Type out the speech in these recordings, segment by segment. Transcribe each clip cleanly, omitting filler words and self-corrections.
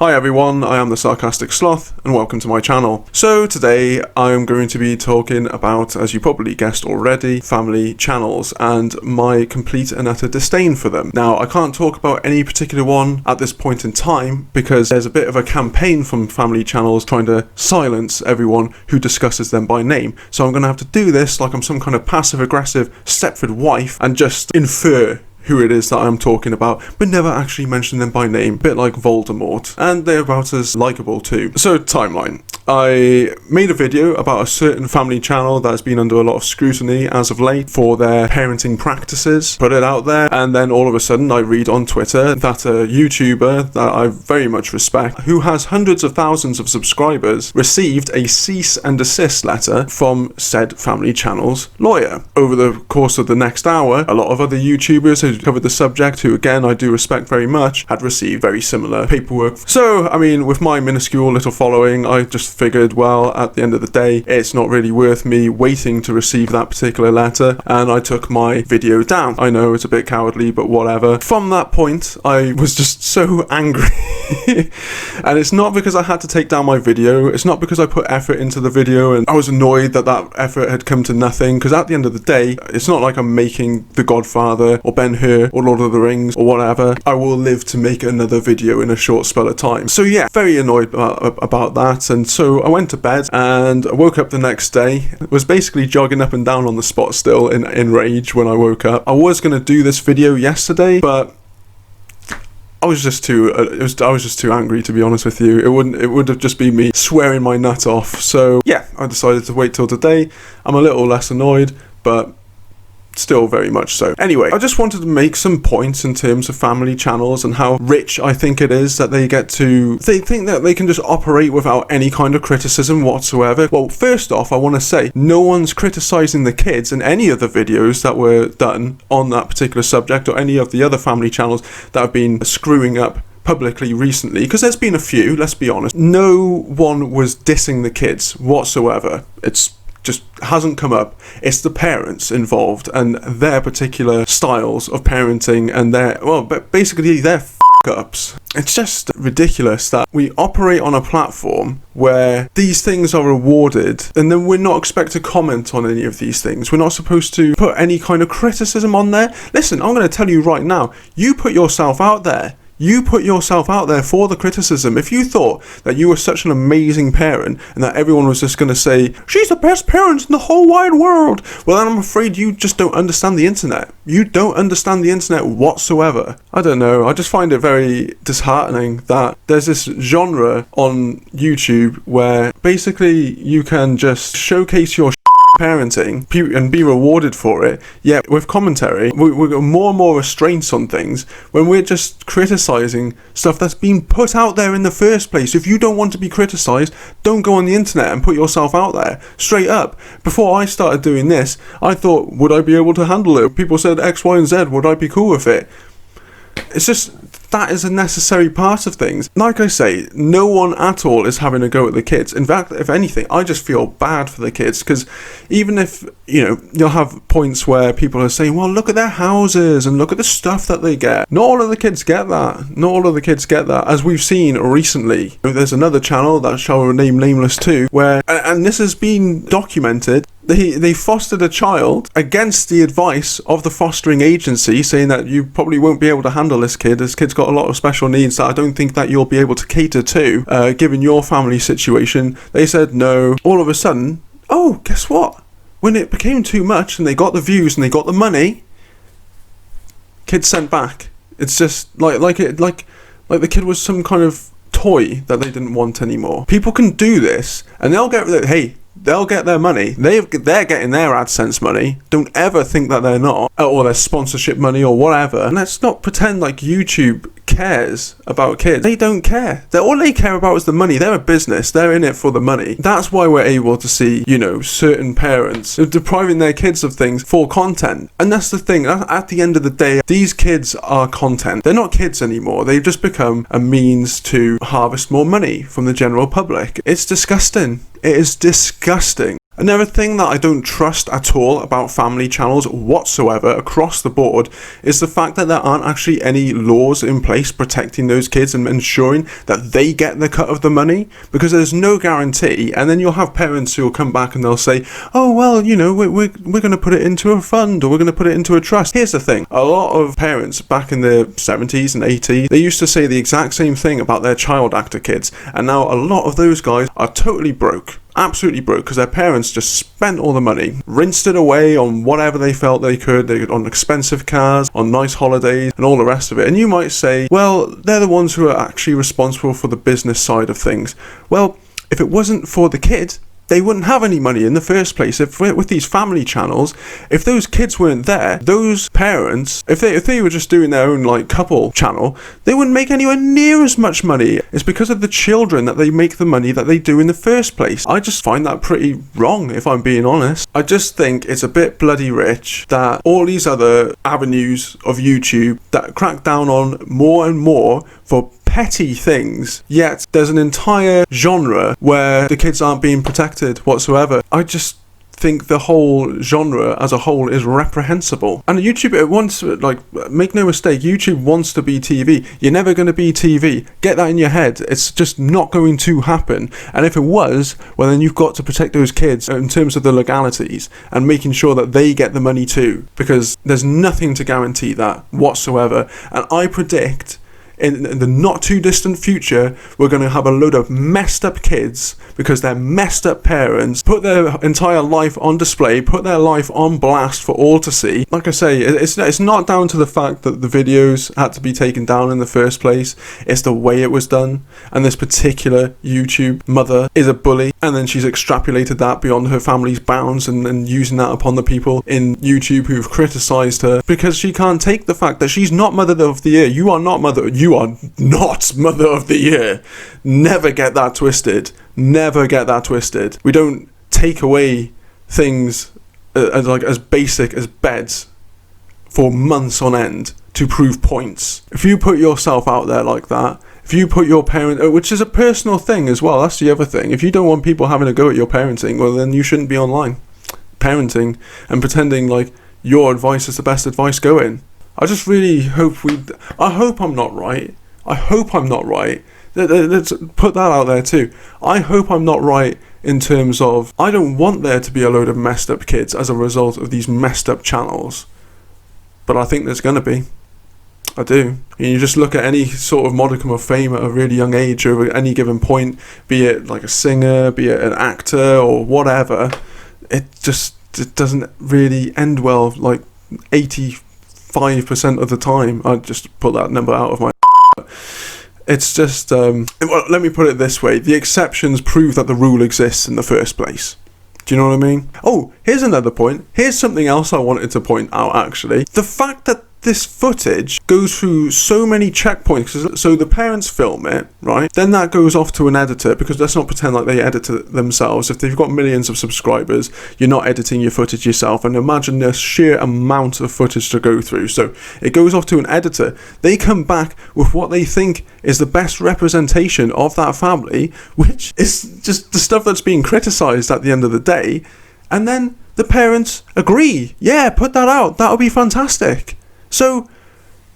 Hi everyone, I am the Sarcastic Sloth and welcome to my channel. So today I'm going to be talking about, as you probably guessed already, family channels and my complete and utter disdain for them. Now I can't talk about any particular one at this point in time because there's a bit of a campaign from family channels trying to silence everyone who discusses them by name. So I'm going to have to do this like I'm some kind of passive aggressive Stepford wife and just infer who it is that I'm talking about, but never actually mention them by name, a bit like Voldemort, and they're about as likable too. So, timeline. I made a video about a certain family channel that's been under a lot of scrutiny as of late for their parenting practices, put it out there, and then all of a sudden I read on Twitter that a YouTuber that I very much respect, who has hundreds of thousands of subscribers, received a cease and desist letter from said family channel's lawyer. Over the course of the next hour, a lot of other YouTubers who covered the subject, who again I do respect very much, had received very similar paperwork. So, I mean, with my minuscule little following, I just figured, well, at the end of the day, it's not really worth me waiting to receive that particular letter, and I took my video down. I know it's a bit cowardly, but whatever. From that point, I was just so angry. And it's not because I had to take down my video, it's not because I put effort into the video and I was annoyed that that effort had come to nothing, because at the end of the day, it's not like I'm making The Godfather or Ben-Hur or Lord of the Rings or whatever. I will live to make another video in a short spell of time. So yeah, very annoyed about that, and so I went to bed and I woke up the next day, was basically jogging up and down on the spot still in rage when I woke up. I was going to do this video yesterday, but I was just too angry, to be honest with you. It would have just been me swearing my nut off. So yeah, I decided to wait till today. I'm a little less annoyed, but still very much so. Anyway, I just wanted to make some points in terms of family channels and how rich I think it is that they think that they can just operate without any kind of criticism whatsoever. Well, first off, I want to say no one's criticizing the kids in any of the videos that were done on that particular subject or any of the other family channels that have been screwing up publicly recently, because there's been a few, let's be honest. No one was dissing the kids whatsoever. It's just hasn't come up. It's the parents involved and their particular styles of parenting and basically their f**k-ups. It's just ridiculous that we operate on a platform where these things are rewarded and then we're not expected to comment on any of these things. We're not supposed to put any kind of criticism on there. Listen, I'm going to tell you right now, you put yourself out there. You put yourself out there for the criticism. If you thought that you were such an amazing parent and that everyone was just going to say, she's the best parent in the whole wide world, well then I'm afraid you just don't understand the internet. You don't understand the internet whatsoever. I don't know, I just find it very disheartening that there's this genre on YouTube where basically you can just showcase your parenting and be rewarded for it, yet with commentary we've got more and more restraints on things when we're just criticizing stuff that's been put out there in the first place. If you don't want to be criticized, don't go on the internet and put yourself out there. Straight up, before I started doing this, I thought, would I be able to handle it? People said X, Y and Z, would I be cool with it? It's just, that is a necessary part of things. Like I say, no one at all is having a go at the kids. In fact, if anything, I just feel bad for the kids, because even if, you'll have points where people are saying, well, look at their houses and look at the stuff that they get. Not all of the kids get that. Not all of the kids get that. As we've seen recently, there's another channel that shall remain nameless too, where, and this has been documented, they fostered a child against the advice of the fostering agency, saying that you probably won't be able to handle this kid. This kid's got a lot of special needs that I don't think that you'll be able to cater to, given your family situation. They said no. All of a sudden, oh, guess what? When it became too much and they got the views and they got the money, kids sent back. It's just like the kid was some kind of toy that they didn't want anymore. People can do this and they'll get their money. They're getting their AdSense money. Don't ever think that they're not, or their sponsorship money or whatever. And let's not pretend like YouTube cares about kids. They don't care. All they care about is the money. They're a business. They're in it for the money. That's why we're able to see, certain parents depriving their kids of things for content. And that's the thing. At the end of the day, these kids are content. They're not kids anymore. They've just become a means to harvest more money from the general public. It's disgusting. It is disgusting. Another thing that I don't trust at all about family channels whatsoever across the board is the fact that there aren't actually any laws in place protecting those kids and ensuring that they get the cut of the money, because there's no guarantee. And then you'll have parents who will come back and they'll say, oh well, you know, we're going to put it into a fund, or we're going to put it into a trust. Here's the thing, a lot of parents back in the 70s and 80s, they used to say the exact same thing about their child actor kids, and now a lot of those guys are totally broke. Absolutely broke, because their parents just spent all the money, rinsed it away on whatever they felt they could, on expensive cars, on nice holidays, and all the rest of it. And you might say, well, they're the ones who are actually responsible for the business side of things. Well, if it wasn't for the kid, they wouldn't have any money in the first place. If with these family channels, if those kids weren't there, those parents, if they were just doing their own like couple channel, they wouldn't make anywhere near as much money. It's because of the children that they make the money that they do in the first place. I just find that pretty wrong, if I'm being honest. I just think it's a bit bloody rich that all these other avenues of YouTube that crack down on more and more for petty things, yet there's an entire genre where the kids aren't being protected whatsoever. I just think the whole genre as a whole is reprehensible. And YouTube, it wants, like, make no mistake, YouTube wants to be TV. You're never going to be TV. Get that in your head. It's just not going to happen. And if it was, well, then you've got to protect those kids in terms of the legalities and making sure that they get the money too, because there's nothing to guarantee that whatsoever. And I predict in the not too distant future, we're going to have a load of messed up kids because their messed up parents put their entire life on display, put their life on blast for all to see. Like I say, it's not down to the fact that the videos had to be taken down in the first place. It's the way it was done. And this particular YouTube mother is a bully, and then she's extrapolated that beyond her family's bounds and using that upon the people in YouTube who've criticised her because she can't take the fact that she's not Mother of the Year. You are not Mother of the Year. Never get that twisted. Never get that twisted. We don't take away things as basic as beds for months on end to prove points. If you put yourself out there like that, if you put your parent, which is a personal thing as well, that's the other thing. If you don't want people having a go at your parenting, well then you shouldn't be online parenting and pretending like your advice is the best advice going. I just really hope I hope I'm not right. Let's put that out there too. I hope I'm not right in terms of, I don't want there to be a load of messed up kids as a result of these messed up channels. But I think there's going to be. I do. You just look at any sort of modicum of fame at a really young age over any given point, be it like a singer, be it an actor or whatever, it doesn't really end well, like 85% of the time. I just put that number out of my it's just well, let me put it this way, the exceptions prove that the rule exists in the first place. Do you know what I mean? Oh, here's another point. Here's something else I wanted to point out actually. The fact that this footage goes through so many checkpoints. So the parents film it, right? Then that goes off to an editor, because let's not pretend like they edit it themselves. If they've got millions of subscribers, you're not editing your footage yourself. And imagine the sheer amount of footage to go through. So it goes off to an editor. They come back with what they think is the best representation of that family, which is just the stuff that's being criticized at the end of the day. And then the parents agree. Yeah, put that out. That would be fantastic. So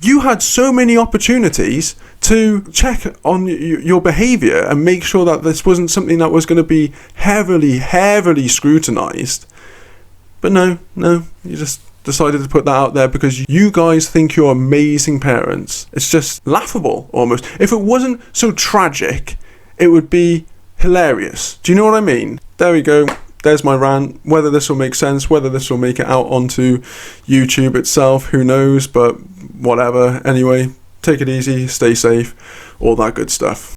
you had so many opportunities to check on your behaviour and make sure that this wasn't something that was going to be heavily scrutinised. But no, you just decided to put that out there because you guys think you're amazing parents. It's just laughable, almost. If it wasn't so tragic, it would be hilarious. Do you know what I mean? There we go. There's my rant. Whether this will make sense, whether this will make it out onto YouTube itself, who knows, but whatever. Anyway, take it easy, stay safe, all that good stuff.